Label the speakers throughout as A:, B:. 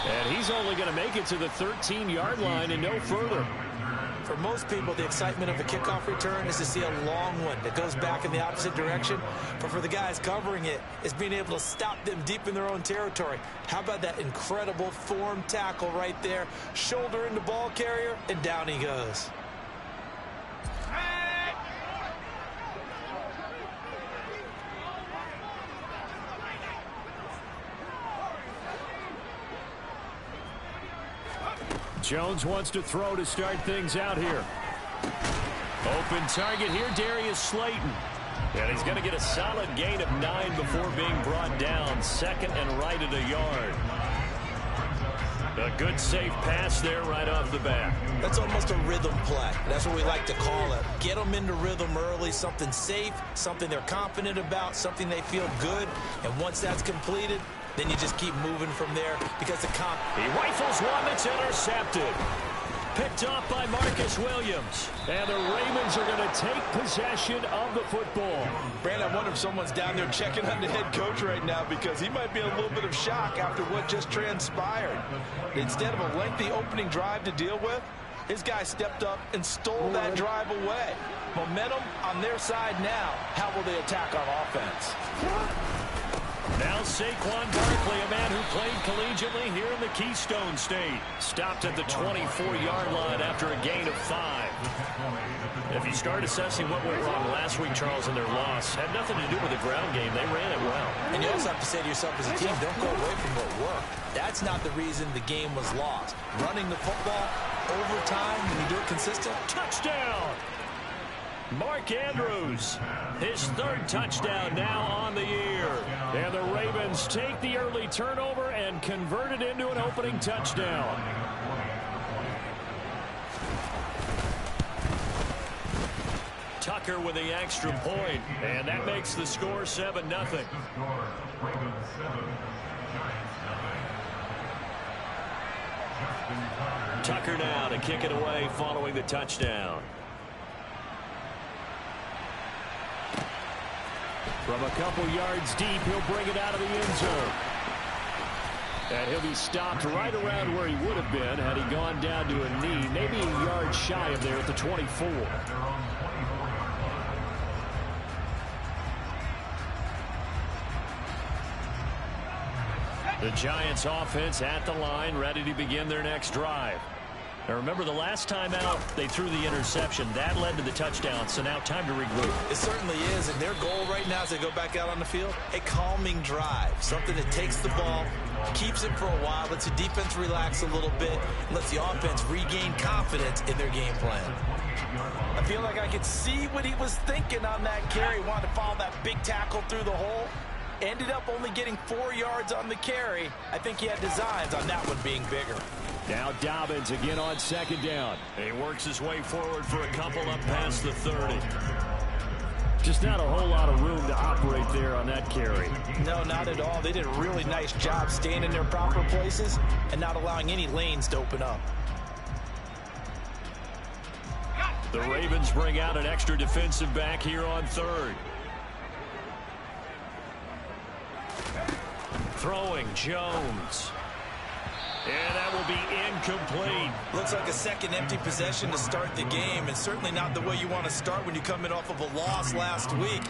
A: And he's only going to make it to the 13-yard line and no further.
B: For most people, the excitement of a kickoff return is to see a long one that goes back in the opposite direction. But for the guys covering it, it's being able to stop them deep in their own territory. How about that incredible form tackle right there? Shoulder into ball carrier, and down he goes.
A: Jones wants to throw to start things out here. Open target here, Darius Slayton. And he's going to get a solid gain of 9 before being brought down. Second and right at a yard. A good safe pass there right off the bat.
B: That's almost a rhythm play. That's what we like to call it. Get them into rhythm early, something safe, something they're confident about, something they feel good. And once that's completed, then you just keep moving from there because he
A: rifles one that's intercepted. Picked off by Marcus Williams. And the Ravens are going to take possession of the football.
C: Brandon, I wonder if someone's down there checking on the head coach right now because he might be in a little bit of shock after what just transpired. Instead of a lengthy opening drive to deal with, his guy stepped up and stole that drive away. Momentum on their side now. How will they attack on offense?
A: Now Saquon Barkley, a man who played collegiately here in the Keystone State. Stopped at the 24-yard line after a gain of 5. If you start assessing what went wrong last week, Charles, in their loss, had nothing to do with the ground game. They ran it well.
B: And you also have to say to yourself as a team, don't go away from what worked. That's not the reason the game was lost. Running the football over time, when you do it consistent.
A: Touchdown! Mark Andrews, his 3rd touchdown now on the year. And the Ravens take the early turnover and convert it into an opening touchdown. Tucker with the extra point, and that makes the score 7-0. Tucker now to kick it away following the touchdown. From a couple yards deep, he'll bring it out of the end zone. And he'll be stopped right around where he would have been had he gone down to a knee, maybe a yard shy of there at the 24. The Giants offense at the line, ready to begin their next drive. Now remember, the last time out, they threw the interception. That led to the touchdown, so now time to regroup.
B: It certainly is, and their goal right now as they go back out on the field, a calming drive. Something that takes the ball, keeps it for a while, lets the defense relax a little bit, and lets the offense regain confidence in their game plan.
C: I feel like I could see what he was thinking on that carry. Wanted to follow that big tackle through the hole. Ended up only getting 4 yards on the carry. I think he had designs on that one being bigger.
A: Now Dobbins again on 2nd down. He works his way forward for a couple up past the 30. Just not a whole lot of room to operate there on that carry.
B: No, not at all. They did a really nice job staying in their proper places and not allowing any lanes to open up.
A: The Ravens bring out an extra defensive back here on 3rd. Throwing Jones. And that will be incomplete.
B: Looks like a second empty possession to start the game, and certainly not the way you want to start when you come in off of a loss last week.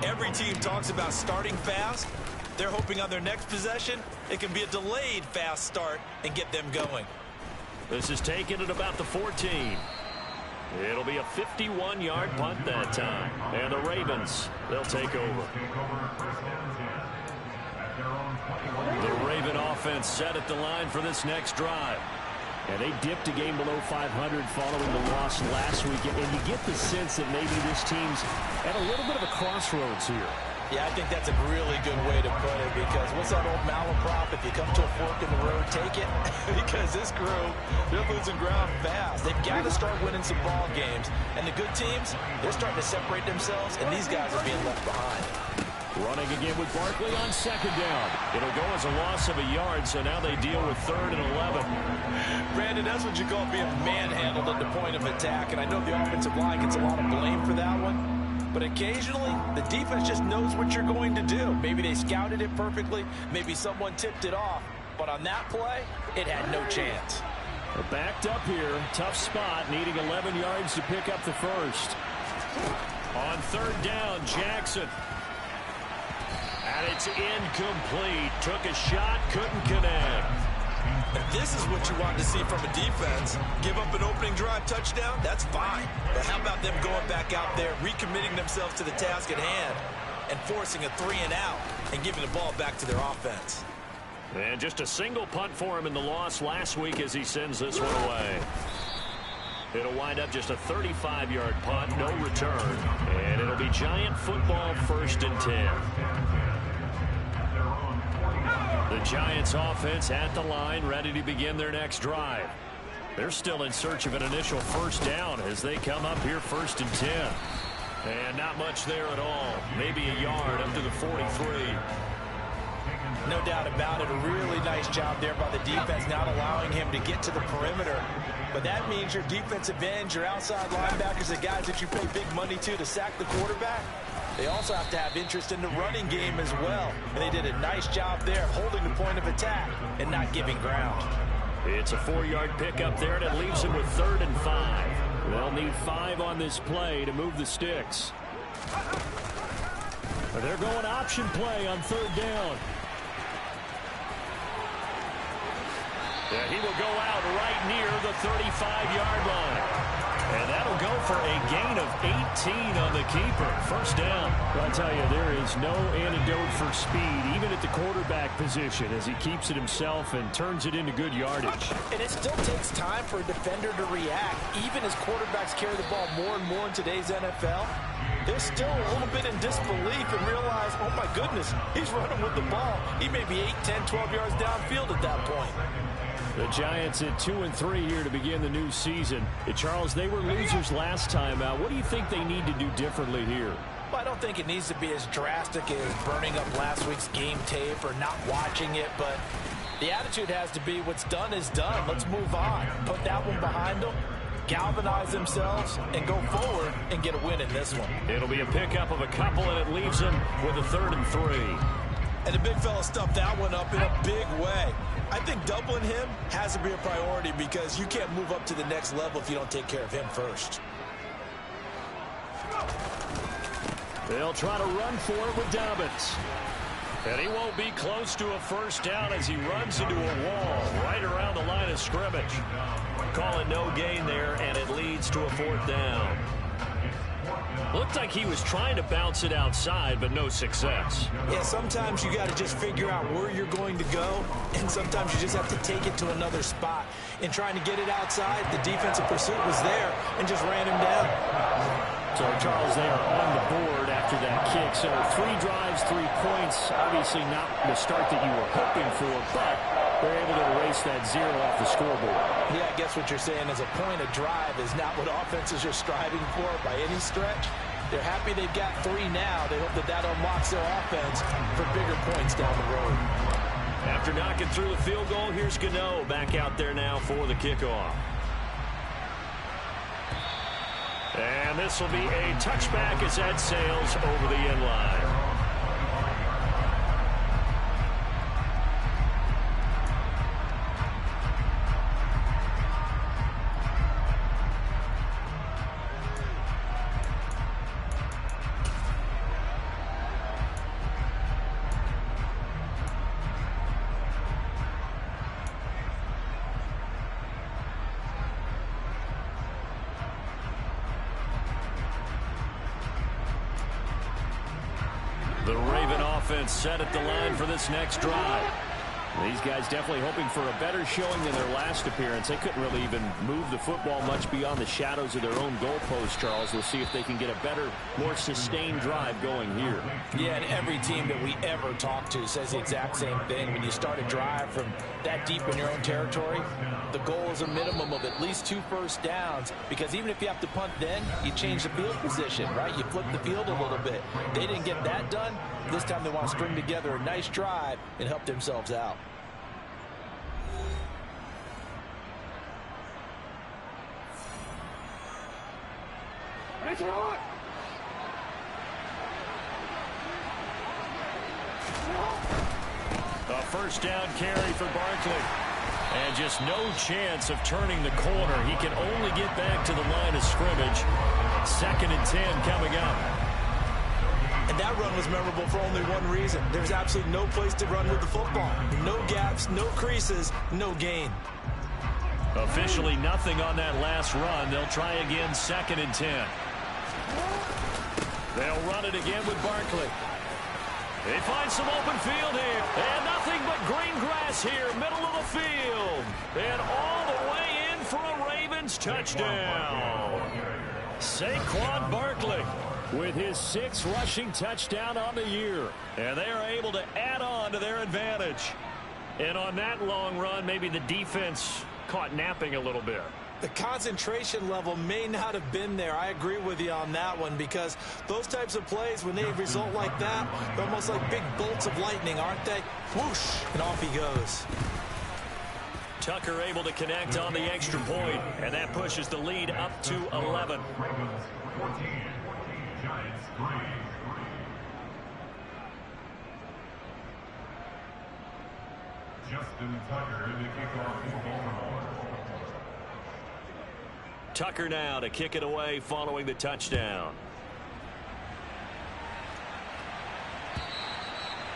B: Every team talks about starting fast. They're hoping on their next possession it can be a delayed fast start and get them going.
A: This is taken at about the 14. It'll be a 51-yard punt that time. And the Ravens, they'll take over. The Raven offense set at the line for this next drive. And they dipped a game below 500 following the loss last week. And you get the sense that maybe this team's at a little bit of a crossroads here.
B: Yeah, I think that's a really good way to put it, because what's that old malaprop? If you come to a fork in the road, take it. Because this crew, they're losing ground fast. They've got to start winning some ball games. And the good teams, they're starting to separate themselves, and these guys are being left behind.
A: Running again with Barkley on 2nd down. It'll go as a loss of a yard, so now they deal with 3rd and 11.
C: Brandon, that's what you call being manhandled at the point of attack, and I know the offensive line gets a lot of blame for that one. But occasionally, the defense just knows what you're going to do. Maybe they scouted it perfectly. Maybe someone tipped it off.
B: But on that play, it had no chance.
A: They're backed up here. Tough spot, needing 11 yards to pick up the first. On third down, Jackson. And it's incomplete. Took a shot, couldn't connect.
C: And this is what you want to see from a defense. Give up an opening drive touchdown, that's fine. But how about them going back out there, recommitting themselves to the task at hand, and forcing a 3-and-out and giving the ball back to their offense.
A: And just a single punt for him in the loss last week as he sends this one away. It'll wind up just a 35-yard punt, no return. And it'll be Giant football, 1st and 10. The Giants offense at the line, ready to begin their next drive. They're still in search of an initial first down as they come up here 1st and 10. And not much there at all. Maybe a yard up to the 43.
B: No doubt about it. A really nice job there by the defense, not allowing him to get to the perimeter. But that means your defensive ends, your outside linebackers, the guys that you pay big money to sack the quarterback, they also have to have interest in the running game as well. And they did a nice job there holding the point of attack and not giving ground.
A: It's a 4-yard pickup there, and it leaves them with 3rd and 5. They'll need 5 on this play to move the sticks. They're going option play on 3rd down. Yeah, he will go out right near the 35-yard line. And that'll go for a gain of 18 on the keeper. First down. Well, I tell you, there is no antidote for speed, even at the quarterback position, as he keeps it himself and turns it into good yardage.
B: And it still takes time for a defender to react. Even as quarterbacks carry the ball more and more in today's NFL, they're still a little bit in disbelief and realize, oh, my goodness, he's running with the ball. He may be 8, 10, 12 yards downfield at that point.
A: The Giants at 2-3 here to begin the new season. Charles, they were losers last time out. What do you think they need to do differently here?
B: Well, I don't think it needs to be as drastic as burning up last week's game tape or not watching it, but the attitude has to be what's done is done. Let's move on. Put that one behind them, galvanize themselves, and go forward and get a win in this one.
A: It'll be a pickup of a couple, and it leaves them with a 3rd and 3.
C: And the big fella stuffed that one up in a big way. I think doubling him has to be a priority because you can't move up to the next level if you don't take care of him first.
A: They'll try to run for it with Dobbins. And he won't be close to a first down as he runs into a wall right around the line of scrimmage. Call it no gain there, and it leads to a 4th down. Looked like he was trying to bounce it outside, but no success.
B: Yeah, sometimes you got to just figure out where you're going to go, and sometimes you just have to take it to another spot. In trying to get it outside, the defensive pursuit was there and just ran him down.
A: So, Charles, they are on the board after that kick. So 3 drives, 3 points. Obviously not the start that you were hoping for, but they're able to erase that 0 off the scoreboard.
B: Yeah, I guess what you're saying is a point of drive is not what offenses are striving for by any stretch. They're happy they've got 3 now. They hope that that unlocks their offense for bigger points down the road.
A: After knocking through the field goal, here's Gano back out there now for the kickoff. And this will be a touchback as that sails over the end line. The Raven offense set at the line for this next drive. These guys definitely hoping for a better showing than their last appearance. They couldn't really even move the football much beyond the shadows of their own goalpost, Charles. We'll see if they can get a better, more sustained drive going here.
B: Yeah, and every team that we ever talk to says the exact same thing. When you start a drive from that deep in your own territory, the goal is a minimum of at least 2 first downs, because even if you have to punt then, you change the field position, right? You flip the field a little bit. They didn't get that done. This time they want to string together a nice drive and help themselves out.
A: A first down carry for Barkley. And just no chance of turning the corner. He can only get back to the line of scrimmage. 2nd and 10 coming up.
B: And that run was memorable for only one reason. There's absolutely no place to run with the football. No gaps, no creases, no gain.
A: Officially nothing on that last run. They'll try again, 2nd and 10. They'll run it again with Barkley. They find some open field here. And nothing but green grass here, middle of the field. And all the way in for a Ravens touchdown. Saquon Barkley with his 6th rushing touchdown on the year. And they are able to add on to their advantage. And on that long run, maybe the defense caught napping a little bit.
B: The concentration level may not have been there. I agree with you on that one, because those types of plays, when they result like that, they're almost like big bolts of lightning, aren't they? Whoosh, and off he goes.
A: Tucker able to connect on the extra point, and that pushes the lead up to 11.
D: Justin Tucker in the kickoff for Baltimore.
A: Tucker now to kick it away following the touchdown.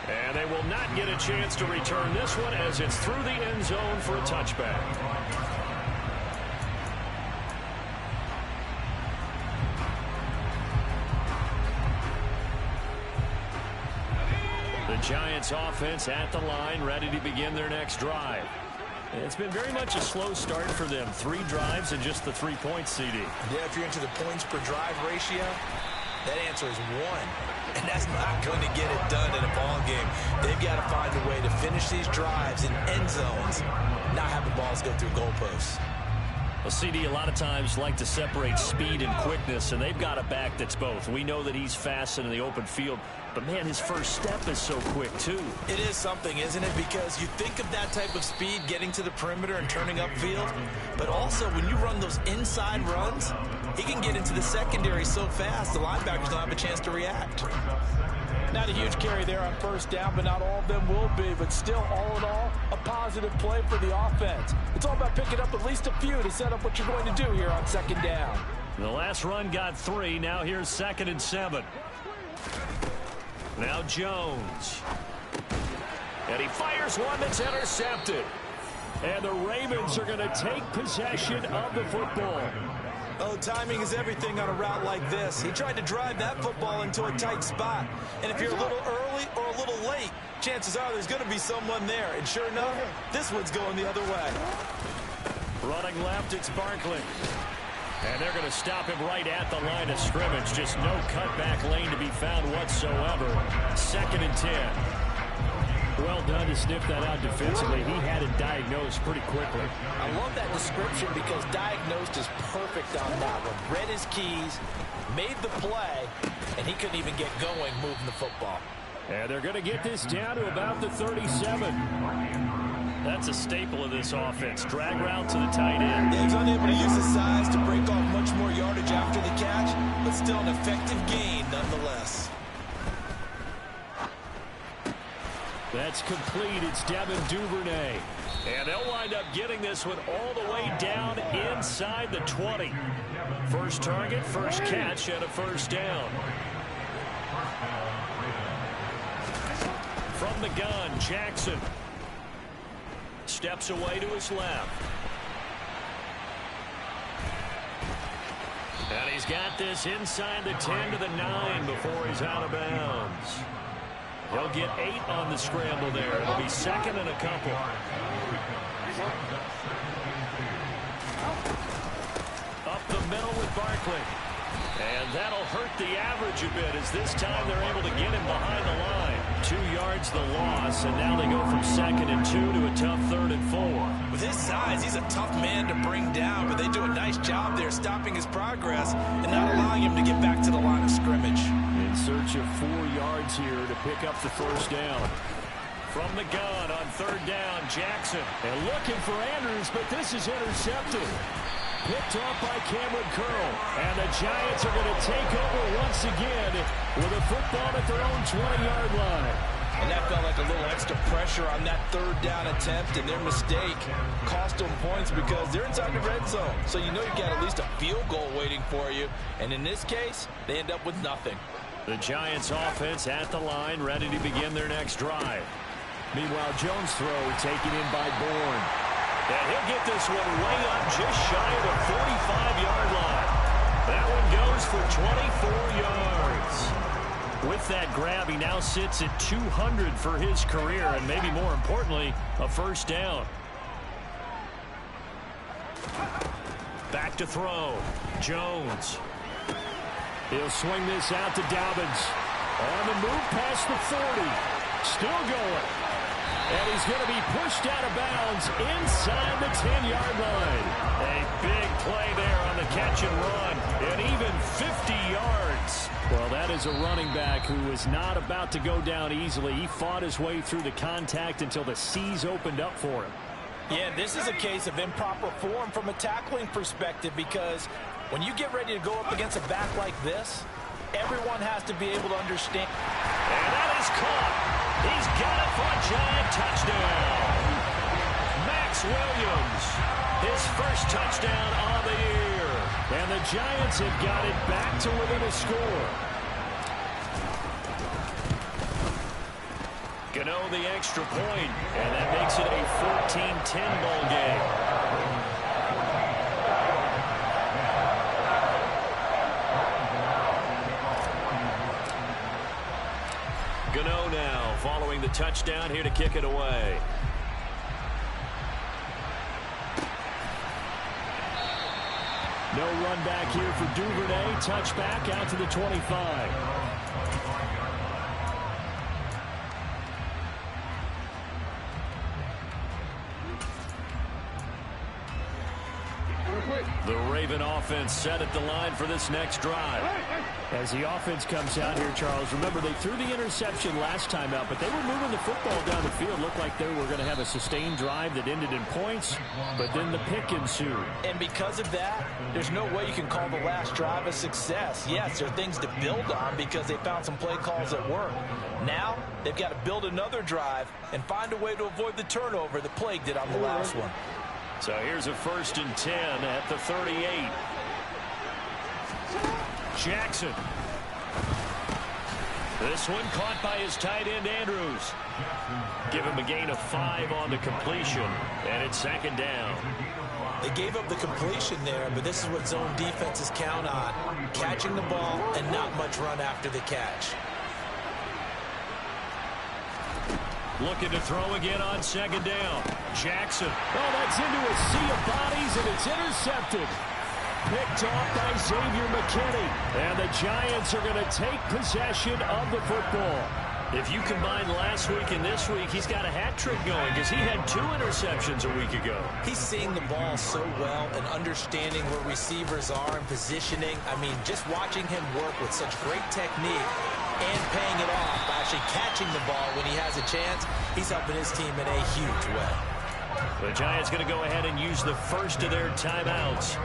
A: And they will not get a chance to return this one as it's through the end zone for a touchback. The Giants offense at the line, ready to begin their next drive. It's been very much a slow start for them. 3 drives and just the 3 points, CD.
B: Yeah, if you're into the points per drive ratio, that answer is 1. And that's not going to get it done in a ball game. They've got to find a way to finish these drives in end zones, not have the balls go through goalposts.
A: Well, CD, a lot of times like to separate speed and quickness, and they've got a back that's both. We know that he's fast in the open field, but, man, his first step is so quick, too.
B: It is something, isn't it? Because you think of that type of speed getting to the perimeter and turning upfield, but also when you run those inside runs, he can get into the secondary so fast the linebackers don't have a chance to react.
C: Not a huge carry there on first down, but not all of them will be. But still, all in all, a positive play for the offense. It's all about picking up at least a few to set up what you're going to do here on 2nd down.
A: The last run got 3. Now here's 2nd and 7. Now Jones. And he fires one that's intercepted. And the Ravens are going to take possession of the football.
B: Oh, timing is everything on a route like this. He tried to drive that football into a tight spot. And if you're a little early or a little late, chances are there's going to be someone there. And sure enough, this one's going the other way.
A: Running left, it's Barkley. And they're going to stop him right at the line of scrimmage. Just no cutback lane to be found whatsoever. 2nd and 10.
E: Well done to sniff that out defensively. He had it diagnosed pretty quickly.
B: I love that description because diagnosed is perfect on that one. Read his keys, made the play, and he couldn't even get going moving the football.
A: And they're going to get this down to about the 37. That's a staple of this offense. Drag route to the tight end.
B: He was unable to use his size to break off much more yardage after the catch, but still an effective gain nonetheless.
A: That's complete. It's Devin Duvernay. And they'll wind up getting this one all the way down inside the 20. First target, first catch, and a first down. From the gun, Jackson steps away to his left. And he's got this inside the 10 to the 9 before he's out of bounds. He'll get 8 on the scramble there. It'll be 2nd and a couple. Up the middle with Barkley. And that'll hurt the average a bit as this time they're able to get him behind the line. 2 yards the loss, and now they go from 2nd and 2 to a tough 3rd and 4.
B: With his size, he's a tough man to bring down, but they do a nice job there stopping his progress and not allowing him to get back to the line of scrimmage.
A: In search of 4 yards here to pick up the first down. From the gun on 3rd down, Jackson. And looking for Andrews, but this is intercepted. Picked off by Cameron Curl. And the Giants are going to take over once again with a football at their own 20-yard line.
C: And that felt like a little extra pressure on that third down attempt, and their mistake cost them points because they're inside the red zone. So you know you've got at least a field goal waiting for you. And in this case, they end up with nothing.
A: The Giants offense at the line, ready to begin their next drive. Meanwhile, Jones' throw taken in by Bourne. And he'll get this one way up just shy of the 45-yard line. That one goes for 24 yards. With that grab, he now sits at 200 for his career, and maybe more importantly, a first down. Back to throw. Jones. He'll swing this out to Dobbins. On the move past the 40. Still going. And he's going to be pushed out of bounds inside the 10-yard line. A big play there on the catch and run. And even 50 yards. Well, that is a running back who is not about to go down easily. He fought his way through the contact until the seas opened up for him.
B: Yeah, this is a case of improper form from a tackling perspective, because when you get ready to go up against a back like this, everyone has to be able to understand.
A: And that is caught. He's got it for a giant touchdown. Max Williams, his first touchdown on the year. And the Giants have got it back to within a score. Gano the extra point, and that makes it a 14-10 ball game. Gano now following the touchdown here to kick it away. No run back here for Duvernay. Touchback out to the 25. The Raven offense set at the line for this next drive.
E: As the offense comes out here, Charles, remember they threw the interception last time out, but they were moving the football down the field. Looked like they were going to have a sustained drive that ended in points, but then the pick ensued.
B: And because of that, there's no way you can call the last drive a success. Yes, there are things to build on because they found some play calls that work. Now, they've got to build another drive and find a way to avoid the turnover that plagued it on the last one.
A: So here's a 1st and 10 at the 38. Jackson. This one caught by his tight end, Andrews. Give him a gain of 5 on the completion, and it's 2nd down.
B: They gave up the completion there, but this is what zone defenses count on. Catching the ball and not much run after the catch.
A: Looking to throw again on 2nd down. Jackson. Oh, that's into a sea of bodies, and it's intercepted. Picked off by Xavier McKinney. And the Giants are going to take possession of the football. If you combine last week and this week, he's got a hat trick going because he had 2 interceptions a week ago.
B: He's seeing the ball so well and understanding where receivers are and positioning. I mean, just watching him work with such great technique and paying it off by actually catching the ball when he has a chance, he's helping his team in a huge way.
A: The Giants going to go ahead and use the first of their timeouts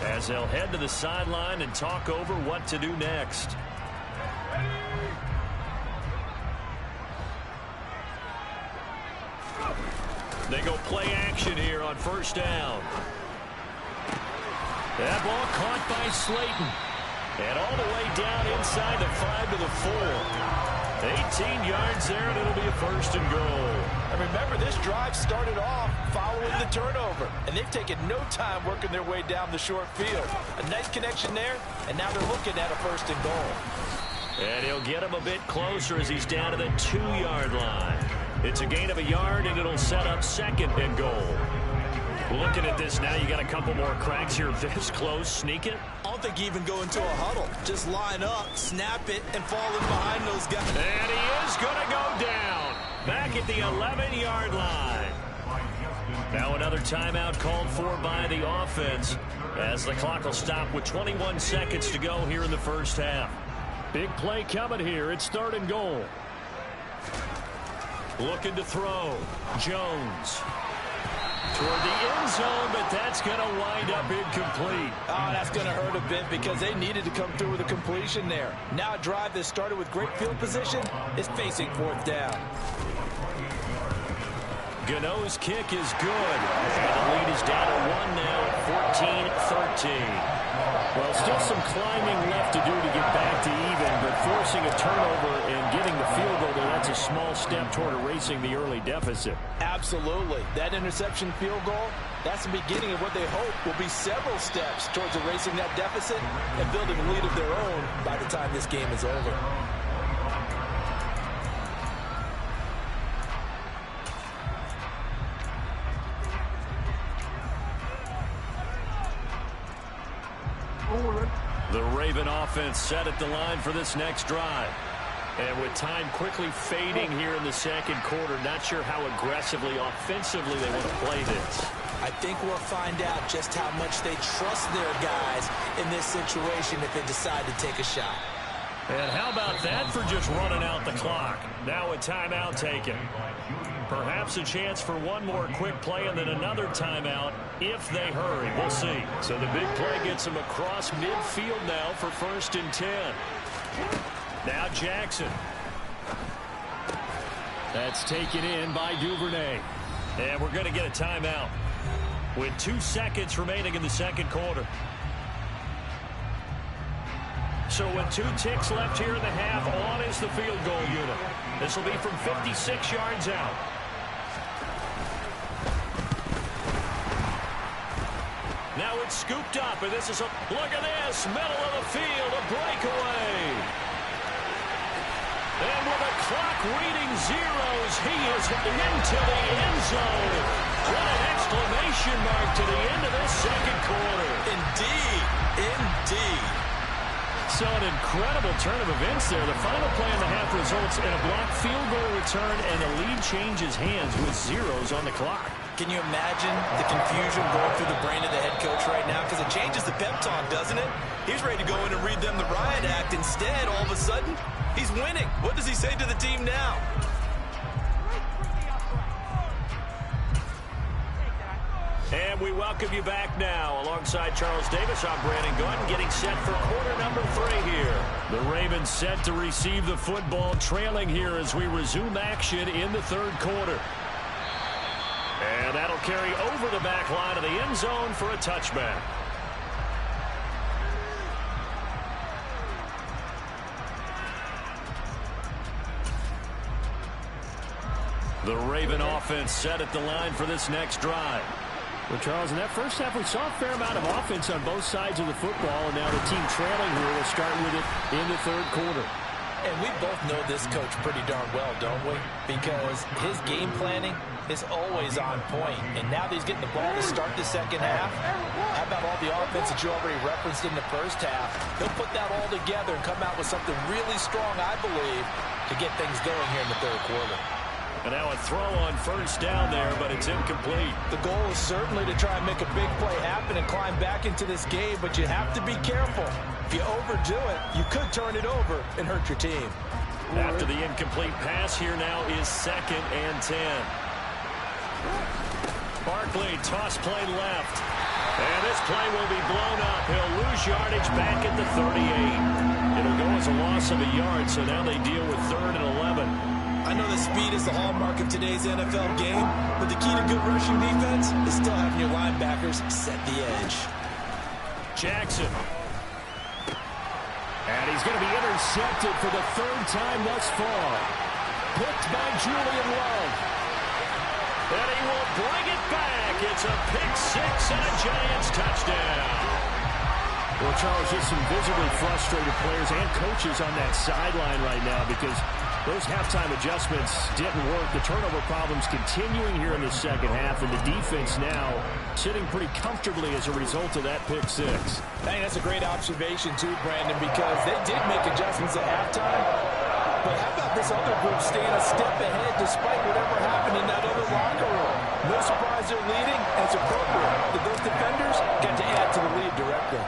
A: as they'll head to the sideline and talk over what to do next. They go play action here on 1st down. That ball caught by Slayton. And all the way down inside the 5 to the 4. 18 yards there, and it'll be a 1st and goal.
B: And remember, this drive started off following the turnover, and they've taken no time working their way down the short field. A nice connection there, and now they're looking at a 1st and goal.
A: And he'll get him a bit closer as he's down to the 2-yard line. It's a gain of a yard, and it'll set up 2nd and goal. Looking at this now, you got a couple more cracks here. This close, sneak it.
B: I don't think you even go into a huddle. Just line up, snap it, and fall in behind those guys.
A: And he is going to go down. Back at the 11-yard line. Now another timeout called for by the offense as the clock will stop with 21 seconds to go here in the 1st half. Big play coming here. It's 3rd and goal. Looking to throw. Jones. toward the end zone, but that's going to wind up incomplete.
C: Oh, that's going to hurt a bit because they needed to come through with a completion there. Now a drive that started with great field position is facing fourth down.
A: Gano's kick is good. And the lead is down to 1 now at 14-13.
E: Well, still some climbing left to do to get back to even, but forcing a turnover and getting the field goal there, that's a small step toward erasing the early deficit.
C: Absolutely. That interception field goal, that's the beginning of what they hope will be several steps towards erasing that deficit and building a lead of their own by the time this game is over.
A: The Raven offense set at the line for this next drive. And with time quickly fading here in the second quarter, not sure how aggressively, offensively they want to play this.
B: I think we'll find out just how much they trust their guys in this situation if they decide to take a shot.
A: And how about that for just running out the clock? Now a timeout taken. Perhaps a chance for one more quick play and then another timeout if they hurry. We'll see. So the big play gets them across midfield now for 1st and 10. Now Jackson. That's taken in by Duvernay. And we're going to get a timeout with 2 seconds remaining in the second quarter. So with 2 ticks left here in the half, on is the field goal unit. This will be from 56 yards out. Now it's scooped up, and this is a look at this, middle of the field, a breakaway. And with the clock reading zeros, he is into the end zone. What an exclamation mark to the end of this second quarter.
B: Indeed, indeed.
A: So an incredible turn of events there. The final play in the half results in a blocked field goal return, and the lead changes hands with zeros on the clock.
B: Can you imagine the confusion going through the brain of the head coach right now? Because it changes the pep talk, doesn't it? He's ready to go in and read them the riot act. Instead, all of a sudden, he's winning. What does he say to the team now?
A: And we welcome you back now. Alongside Charles Davis, I'm Brandon Gordon, getting set for quarter number 3 here. The Ravens set to receive the football, trailing here as we resume action in the third quarter. And that'll carry over the back line of the end zone for a touchback. The Raven offense set at the line for this next drive.
E: Well, Charles, in that first half, we saw a fair amount of offense on both sides of the football, and now the team trailing here will start with it in the third quarter.
B: And we both know this coach pretty darn well, don't we? Because his game planning is always on point. And now that he's getting the ball to start the second half, how about all the offense that you already referenced in the first half? He'll put that all together and come out with something really strong, I believe, to get things going here in the third quarter.
A: And now a throw on first down there, but it's incomplete.
B: The goal is certainly to try and make a big play happen and climb back into this game, but you have to be careful. If you overdo it, you could turn it over and hurt your team.
A: After the incomplete pass, here now is 2nd and 10. Barkley, toss play left. And this play will be blown up. He'll lose yardage back at the 38. It'll go as a loss of a yard, so now they deal with 3rd and 11.
B: I know that speed is the hallmark of today's NFL game, but the key to good rushing defense is still having your linebackers set the edge.
A: Jackson. And he's going to be intercepted for the 3rd time thus far. Picked by Julian Love. And he will bring it back. It's a pick 6 and a Giants touchdown.
E: Well, Charles, just some visibly frustrated players and coaches on that sideline right now because those halftime adjustments didn't work. The turnover problems continuing here in the second half, and the defense now sitting pretty comfortably as a result of that pick 6.
B: I think that's a great observation too, Brandon, because they did make adjustments at halftime. But how about this other group staying a step ahead despite whatever happened in that other locker room? No surprise they're leading, and it's appropriate that those defenders get to add to the lead directly.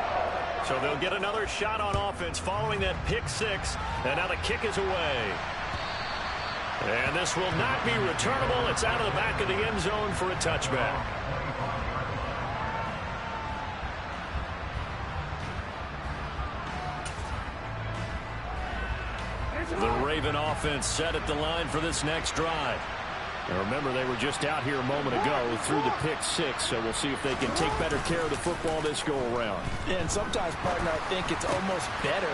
A: So they'll get another shot on offense following that pick 6, and now the kick is away. And this will not be returnable. It's out of the back of the end zone for a touchback. The Raven offense set at the line for this next drive. And remember, they were just out here a moment ago through the pick six, so we'll see if they can take better care of the football this go-around.
B: Yeah, and sometimes, partner, I think it's almost better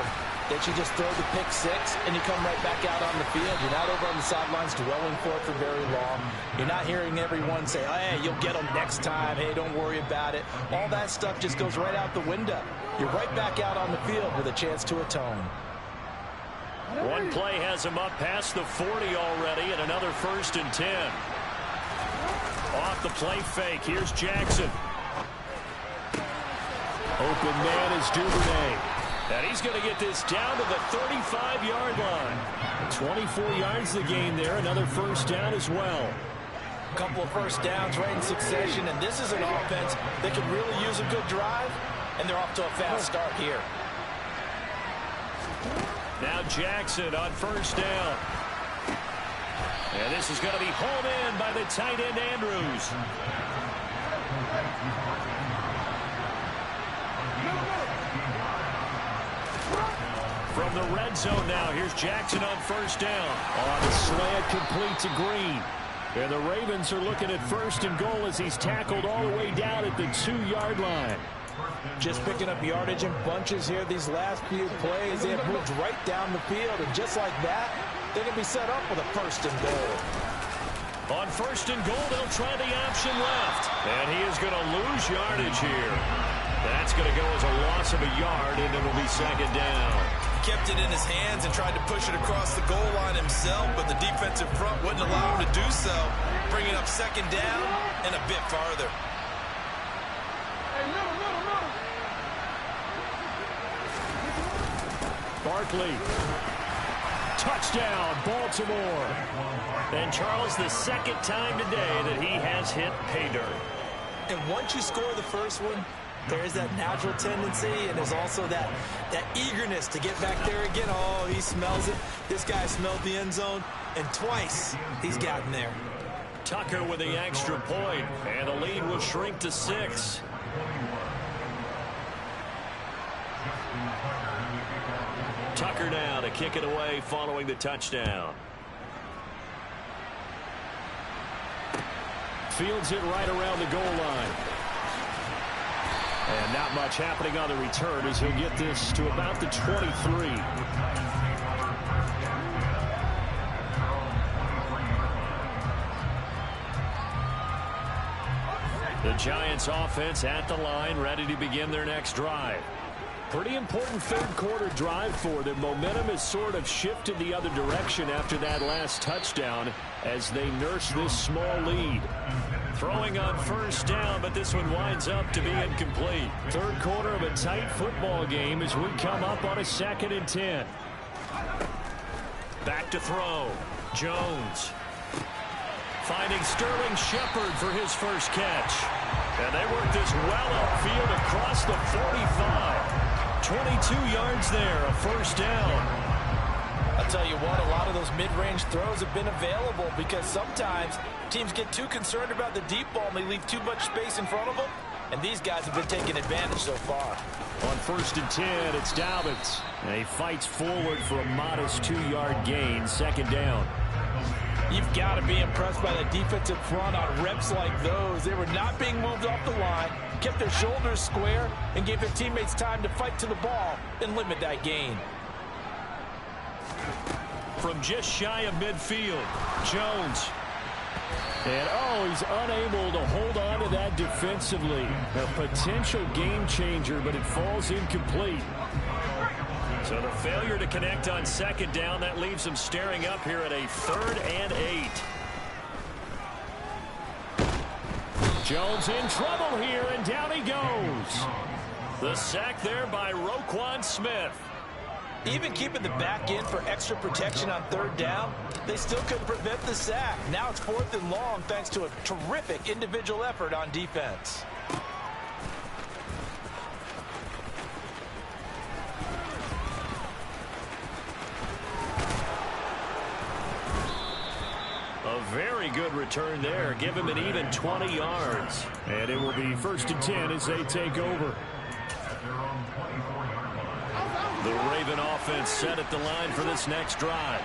B: that you just throw the pick six and you come right back out on the field. You're not over on the sidelines dwelling for it for very long. You're not hearing everyone say, oh, hey, you'll get them next time. Hey, don't worry about it. All that stuff just goes right out the window. You're right back out on the field with a chance to atone.
A: One play has him up past the 40 already, and another 1st and 10. Off the play fake. Here's Jackson. Open man is Duvernay. And he's going to get this down to the 35-yard line. 24 yards the gain there. Another 1st down as well.
B: A couple of 1st downs right in succession, and this is an offense that could really use a good drive, and they're off to a fast start here.
A: Now Jackson on 1st down. And this is going to be hauled in by the tight end Andrews. From the red zone now, here's Jackson on 1st down. On the slant, complete to Green. And the Ravens are looking at 1st and goal as he's tackled all the way down at the 2-yard line.
B: Just picking up yardage in bunches here these last few plays. They have moved right down the field, and just like that, they're going to be set up with a 1st and goal.
A: On 1st and goal, they'll try the option left. And he is going to lose yardage here. That's going to go as a loss of a yard, and it'll be 2nd down.
C: Kept it in his hands and tried to push it across the goal line himself, but the defensive front wouldn't allow him to do so, bringing up 2nd down and a bit farther.
A: Barkley. Touchdown, Baltimore. And Charles, the 2nd time today that he has hit pay dirt.
B: And once you score the first one, there is that natural tendency, and there's also that eagerness to get back there again. Oh, he smells it. This guy smelled the end zone, and twice he's gotten there.
A: Tucker with the extra point, and the lead will shrink to 6. Tucker now to kick it away following the touchdown. Fields it right around the goal line. And not much happening on the return as he'll get this to about the 23. The Giants offense at the line, ready to begin their next drive. Pretty important 3rd quarter drive for them. Momentum has sort of shifted the other direction after that last touchdown as they nurse this small lead. Throwing on 1st down, but this one winds up to be incomplete. 3rd quarter of a tight football game as we come up on a 2nd and 10. Back to throw. Jones. Finding Sterling Shepard for his first catch. And they work this well upfield across the 45. 22 yards there, a 1st down.
B: I'll tell you what, a lot of those mid-range throws have been available because sometimes teams get too concerned about the deep ball and they leave too much space in front of them. And these guys have been taking advantage so far.
A: On 1st and 10, it's Dobbins. And he fights forward for a modest 2-yard gain, 2nd down.
B: You've got to be impressed by the defensive front on reps like those. They were not being moved off the line, kept their shoulders square, and gave their teammates time to fight to the ball and limit that gain.
A: From just shy of midfield, Jones. And, oh, he's unable to hold on to that defensively. A potential game changer, but it falls incomplete. So the failure to connect on 2nd down, that leaves him staring up here at a 3rd and 8. Jones in trouble here, and down he goes. The sack there by Roquan Smith.
B: Even keeping the back in for extra protection on 3rd down, they still couldn't prevent the sack. Now it's 4th and long thanks to a terrific individual effort on defense.
A: Very good return there. Give him an even 20 yards.
E: And it will be 1st and 10 as they take over.
A: The Raven offense set at the line for this next drive.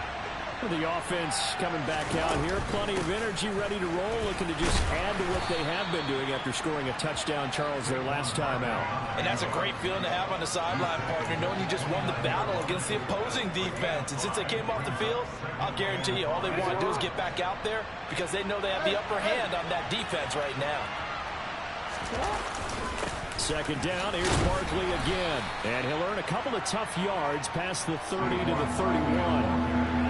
E: The offense coming back out here. Plenty of energy, ready to roll, looking to just add to what they have been doing after scoring a touchdown, Charles, their last time out.
B: And that's a great feeling to have on the sideline, partner, knowing you just won the battle against the opposing defense. And since they came off the field, I'll guarantee you all they want to do is get back out there because they know they have the upper hand on that defense right now.
E: 2nd down, here's Barkley again. And he'll earn a couple of tough yards past the 30 to the 31.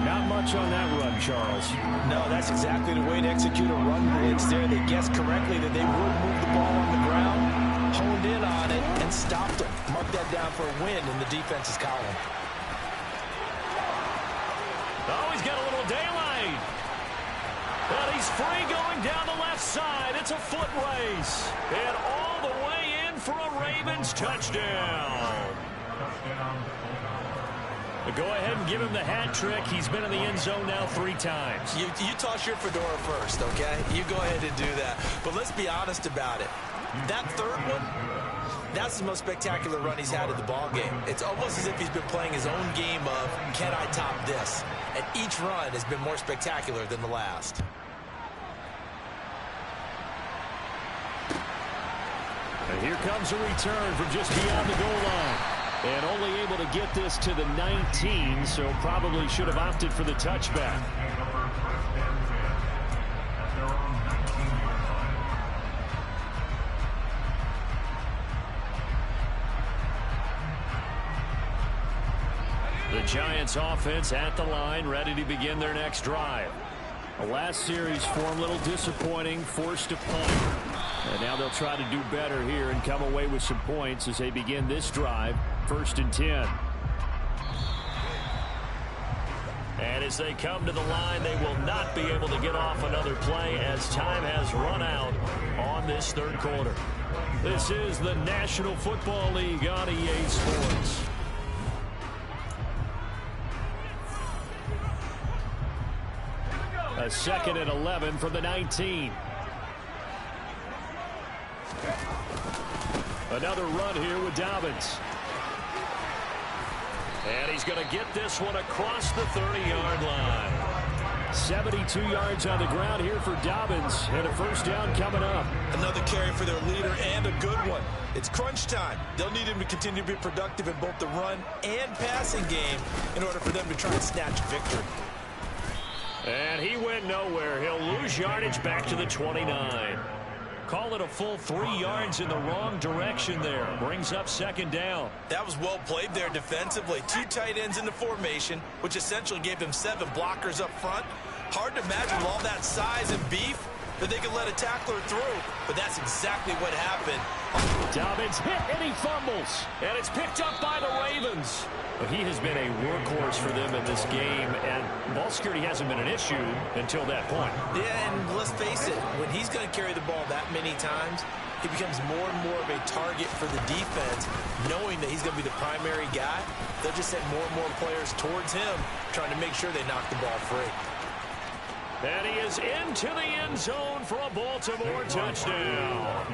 E: Not much on that run, Charles.
B: No, that's exactly the way to execute a run blitz there. They guessed correctly that they would move the ball on the ground, honed in on it, and stopped them. Mark that down for a win in the defense's column.
A: Oh, he's got a little daylight. And he's free going down the left side. It's a foot race. And all the way in for a Ravens touchdown.
E: But go ahead and give him the hat trick. He's been in the end zone now 3 times.
B: You toss your fedora first, okay? You go ahead and do that. But let's be honest about it. That third one, that's the most spectacular run he's had in the ballgame. It's almost as if he's been playing his own game of, can I top this? And each run has been more spectacular than the last.
E: And here comes a return from just beyond the goal line. And only able to get this to the 19, so probably should have opted for the touchback. The Giants offense at the line, ready to begin their next drive. The last series form, a little disappointing, forced to punt. And now they'll try to do better here and come away with some points as they begin this drive. 1st and 10.
A: And as they come to the line, they will not be able to get off another play as time has run out on this 3rd quarter. This is the National Football League on EA Sports. A 2nd and 11 from the 19. Another run here with Dobbins. And he's going to get this one across the 30-yard line.
E: 72 yards on the ground here for Dobbins. And a 1st down coming up.
B: Another carry for their leader and a good one. It's crunch time. They'll need him to continue to be productive in both the run and passing game in order for them to try and snatch victory.
A: And he went nowhere. He'll lose yardage back to the 29. Call it a full 3 yards in the wrong direction there. Brings up 2nd down.
B: That was well played there defensively. 2 tight ends in the formation, which essentially gave them 7 blockers up front. Hard to imagine with all that size and beef that they could let a tackler through, but that's exactly what happened.
E: Dobbins hit and he fumbles.
A: And it's picked up by the Ravens.
E: But he has been a workhorse for them in this game, and ball security hasn't been an issue until that point.
B: Yeah, and let's face it, when he's going to carry the ball that many times, he becomes more and more of a target for the defense, knowing that he's going to be the primary guy. They'll just send more and more players towards him, trying to make sure they knock the ball free.
A: And he is into the end zone for a Baltimore touchdown.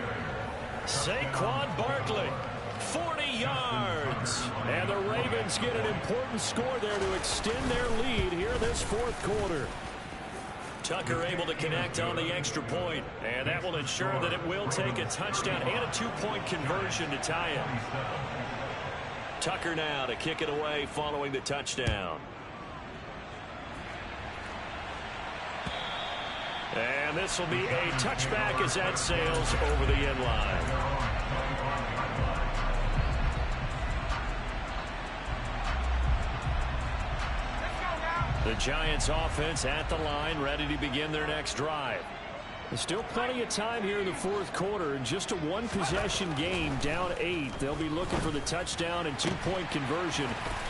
A: Saquon Barkley, 40 yards. And the Ravens get an important score there to extend their lead here this 4th quarter. Tucker able to connect on the extra point, and that will ensure that it will take a touchdown and a 2-point conversion to tie it. Tucker now to kick it away following the touchdown. And this will be a touchback as that sails over the end line. The Giants offense at the line, ready to begin their next drive. There's still plenty of time here in the 4th quarter. In just a 1-possession game, down 8. They'll be looking for the touchdown and 2-point conversion.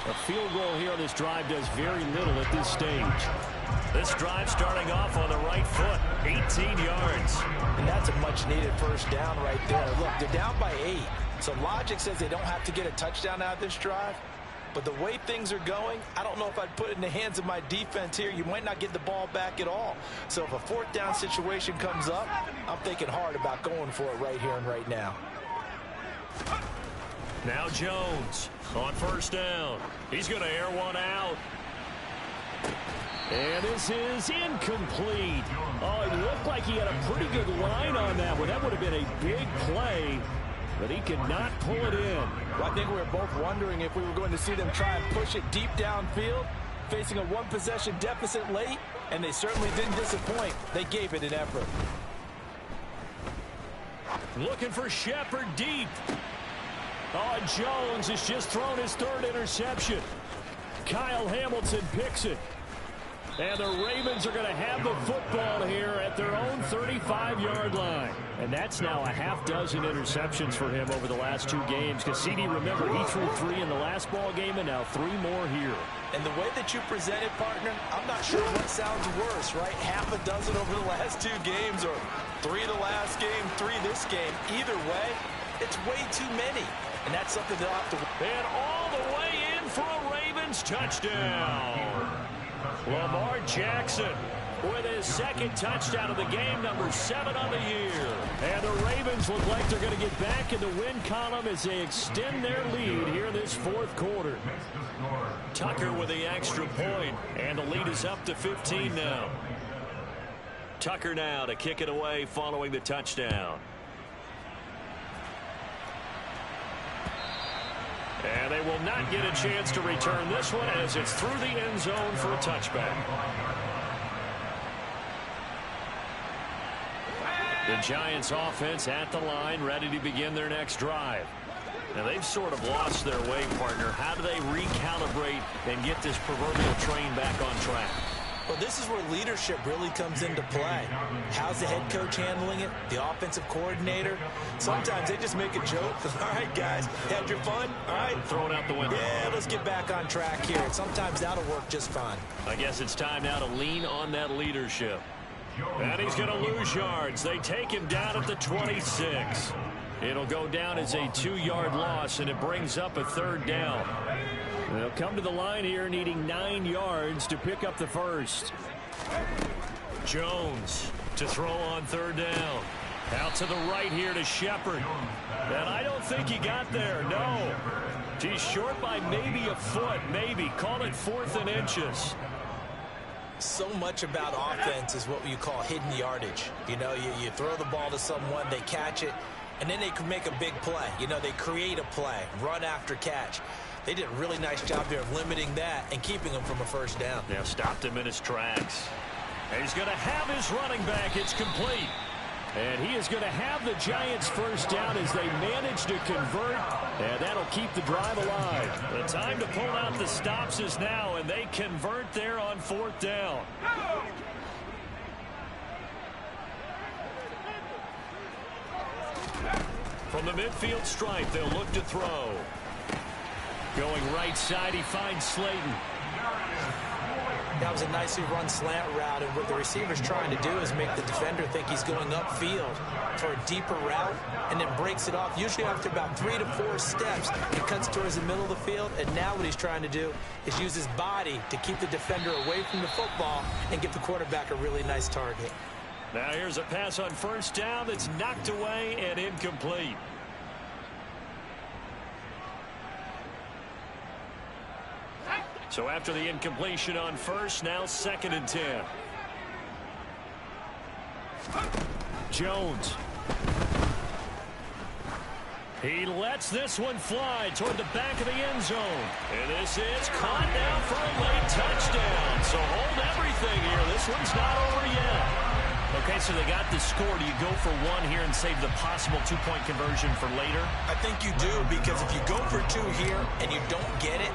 A: A field goal here on this drive does very little at this stage. This drive starting off on the right foot, 18 yards.
B: And that's a much-needed 1st down right there. Look, they're down by 8. So logic says they don't have to get a touchdown out of this drive. But the way things are going, I don't know if I'd put it in the hands of my defense here. You might not get the ball back at all. So if a fourth down situation comes up, I'm thinking hard about going for it right here and right now.
A: Now Jones on first down. He's going to air one out. And this is incomplete. Oh, it looked like he had a pretty good line on that one. That would have been a big play, but he could not pull it in.
C: Well, I think we were both wondering if we were going to see them try and push it deep downfield, facing a one-possession deficit late, and they certainly didn't disappoint. They gave it an effort.
A: Looking for Shepard deep. Oh, Jones has just thrown his third interception. Kyle Hamilton picks it. And the Ravens are going to have the football here at their own 35-yard line. And that's now a half dozen interceptions for him over the last 2 games. Because CD, remember, he threw 3 in the last ball game and now 3 more here.
B: And the way that you present it, partner, I'm not sure what sounds worse, right? Half a dozen over the last 2 games or 3 the last game, 3 this game. Either way, it's way too many. And that's something they'll have to...
A: And all the way in for a Ravens touchdown. Lamar Jackson with his second touchdown of the game, number 7 on the year. And the Ravens look like they're going to get back in the win column as they extend their lead here in this 4th quarter. Tucker with the extra point, and the lead is up to 15 now. Tucker now to kick it away following the touchdown. And they will not get a chance to return this one as it's through the end zone for a touchback. The Giants offense at the line, ready to begin their next drive. Now they've sort of lost their way, partner. How do they recalibrate and get this proverbial train back on track?
B: Well, this is where leadership really comes into play. How's the head coach handling it? The offensive coordinator? Sometimes they just make a joke. All right, guys, had your fun? All right.
A: Throw it out the window.
B: Yeah, let's get back on track here. And sometimes that'll work just fine.
A: I guess it's time now to lean on that leadership. And he's going to lose yards. They take him down at the 26. It'll go down as a 2-yard loss, and it brings up a 3rd down. They'll come to the line here needing 9 yards to pick up the first. Jones to throw on 3rd down. Out to the right here to Shepard. And I don't think he got there, no. He's short by maybe a foot, maybe. Call it 4th and inches.
B: So much about offense is what you call hidden yardage. You know, you throw the ball to someone, they catch it, and then they can make a big play. You know, they create a play, run after catch. They did a really nice job there of limiting that and keeping him from a first down.
A: Yeah, stopped him in his tracks. And he's going to have his running back. It's complete. And he is going to have the Giants first down as they manage to convert. And that'll keep the drive alive. The time to pull out the stops is now, and they convert there on 4th down. From the midfield stripe, they'll look to throw. Going right side, he finds Slayton.
B: That was a nicely run slant route, and what the receiver's trying to do is make the defender think he's going upfield for a deeper route, and then breaks it off. Usually after about 3 to 4 steps, he cuts towards the middle of the field, and now what he's trying to do is use his body to keep the defender away from the football and give the quarterback a really nice target.
A: Now here's a pass on first down that's knocked away and incomplete. So after the incompletion on first, now 2nd and 10. Jones. He lets this one fly toward the back of the end zone. And this is caught down for a late touchdown. So hold everything here. This one's not over yet. Okay, so they got the score. Do you go for 1 here and save the possible 2-point conversion for later?
B: I think you do, because if you go for 2 here and you don't get it,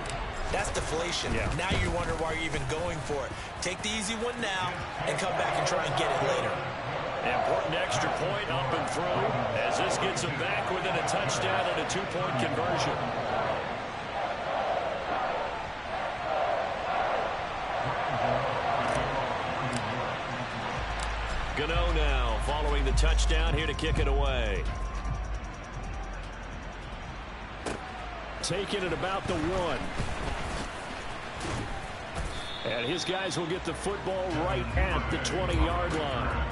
B: that's deflation.
A: Yeah.
B: Now you wonder why you're even going for it. Take the easy one now and come back and try and get it later.
A: Important extra point up and through as this gets them back within a touchdown and a 2-point conversion. Gano now following the touchdown here to kick it away. taken at about the 1. And his guys will get the football right at the 20-yard line.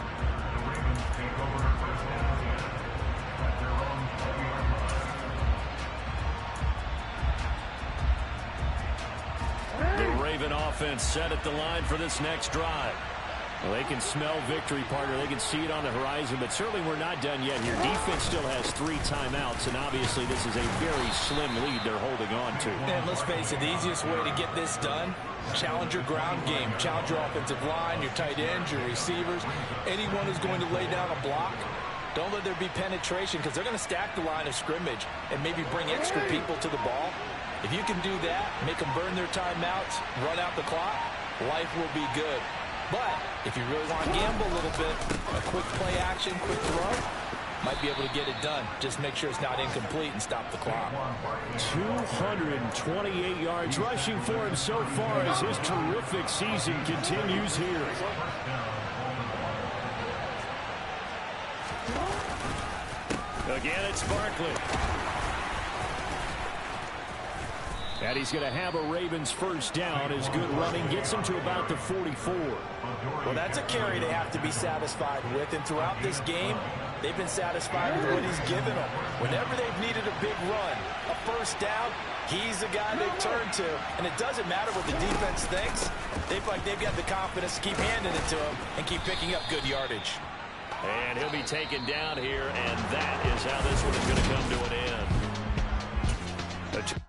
A: The Raven offense set at the line for this next drive. Well, they can smell victory, partner. They can see it on the horizon, but certainly we're not done yet here. Defense still has 3 timeouts, and obviously this is a very slim lead they're holding on to.
B: And let's face it, the easiest way to get this done, challenge your ground game. Challenge your offensive line, your tight ends, your receivers, anyone who's going to lay down a block. Don't let there be penetration because they're going to stack the line of scrimmage and maybe bring extra people to the ball. If you can do that, make them burn their timeouts, run out the clock, life will be good. But if you really want to gamble a little bit, a quick play action, quick throw, might be able to get it done. Just make sure it's not incomplete and stop the clock.
A: 228 yards rushing for him so far as his terrific season continues here. Again, it's Barkley. And he's going to have a Ravens first down as good running gets him to about the 44.
B: Well, that's a carry they have to be satisfied with. And throughout this game, they've been satisfied with what he's given them. Whenever they've needed a big run, a first down, he's the guy they turn to. And it doesn't matter what the defense thinks. They've got the confidence to keep handing it to him and keep picking up good yardage.
A: And he'll be taken down here, and that is how this one is going to come to an end.